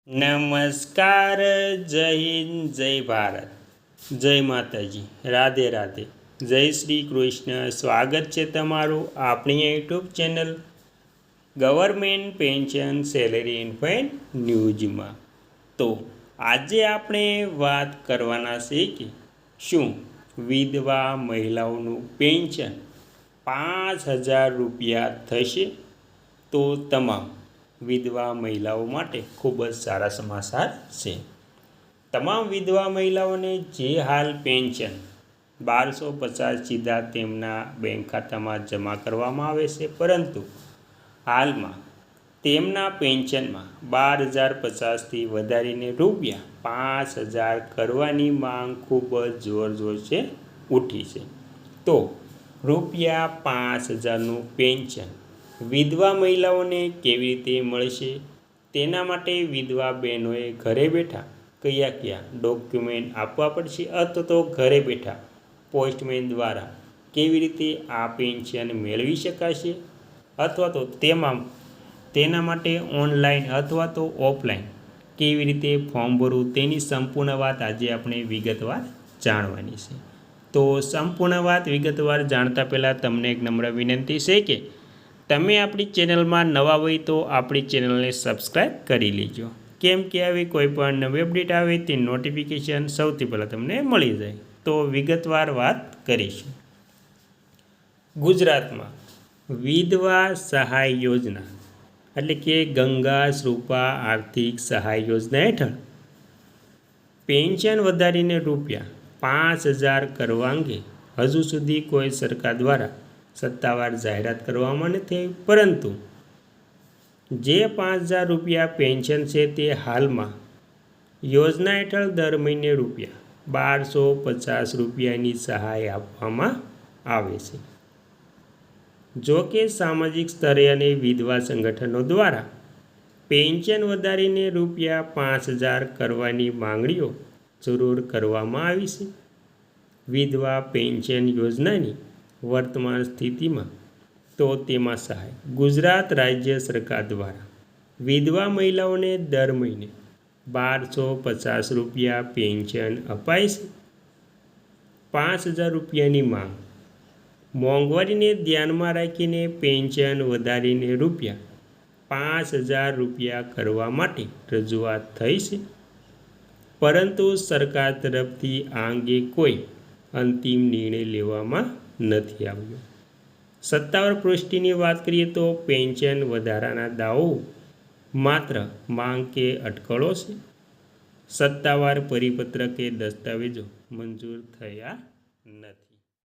નમસ્કાર, જય હિન્દ, જય ભારત, જય માતાજી, રાધે રાધે, જય શ્રી કૃષ્ણ. સ્વાગત છે તમારું આપણી YouTube channel government pension salary infant ન્યૂઝમાં. તો આજે આપણે વાત કરવાના છે કે શું વિધવા મહિલાઓનું પેન્શન 5,000 રૂપિયા થશે? તો તમામ વિધવા મહિલાઓ માટે ખૂબ જ સારા સમાચાર છે. તમામ વિધવા મહિલાઓને જે હાલ પેન્શન 1250 સીધા તેમના બેંક ખાતામાં જમા કરવામાં આવે છે, પરંતુ હાલમાં તેમના પેન્શનમાં 12,050થી વધારીને રૂપિયા 5,000 કરવાની માંગ ખૂબ જ જોરશોરથી ઉઠી છે. તો રૂપિયા 5,000નું પેન્શન વિધવા મહિલાઓને કેવી રીતે મળશે, તેના માટે વિધવા બહેનોએ ઘરે બેઠા કયા ડોક્યુમેન્ટ આપવા પડશે, અથવા તો ઘરે બેઠા પોસ્ટમેન દ્વારા કેવી રીતે આ પેન્શન મેળવી શકાશે, અથવા તો તેના માટે ઓનલાઈન અથવા તો ઓફલાઈન કેવી રીતે ફોર્મ ભરવું, તેની સંપૂર્ણ વાત આજે આપણે વિગતવાર જાણવાની છે. તો સંપૂર્ણ વાત વિગતવાર જાણતા પહેલાં તમને એક નમ્ર વિનંતી છે કે તમે આપણી ચેનલમાં નવા હોય તો આપણી ચેનલને સબસ્ક્રાઈબ કરી લેજો, કેમ કે આવી કોઈ પણ નવી અપડેટ આવે તે નોટિફિકેશન સૌથી પહેલાં તમને મળી જાય. તો વિગતવાર વાત કરીશું. ગુજરાતમાં વિધવા સહાય યોજના એટલે કે ગંગા શ્રુપા આર્થિક સહાય યોજના હેઠળ પેન્શન વધારીને રૂપિયા 5,000 કરવા અંગે હજુ સુધી કોઈ સરકાર દ્વારા સત્તાવાર જાહેરાત કરવામાં નથી આવી, પરંતુ જે 5,000 રૂપિયા પેન્શન છે તે હાલમાં યોજના હેઠળ દર મહિને રૂપિયા 1,250 રૂપિયાની સહાય આપવામાં આવે છે. જો કે સામાજિક સ્તરે અને વિધવા સંગઠનો દ્વારા પેન્શન વધારીને રૂપિયા 5,000 કરવાની માંગણીઓ જરૂર કરવામાં આવી છે. વિધવા પેન્શન યોજનાની વર્તમાન સ્થિતિમાં તો તેમાં સહાય ગુજરાત રાજ્ય સરકાર દ્વારા વિધવા મહિલાઓને દર મહિને 1,250 રૂપિયા પેન્શન અપાય છે. 5,000 રૂપિયાની માંગ મોંઘવારીને ધ્યાનમાં રાખીને પેન્શન વધારીને રૂપિયા 5,000 રૂપિયા કરવા માટે રજૂઆત થઈ છે, પરંતુ સરકાર તરફથી આ અંગે કોઈ અંતિમ નિર્ણય લેવામાં નથી આવ્યો. સત્તાવાર પુષ્ટિની વાત કરીએ તો પેન્શન વધારાના દાવો માત્ર માંગ કે અટકળો છે. સત્તાવાર પરિપત્ર કે દસ્તાવેજો મંજૂર થયા નથી.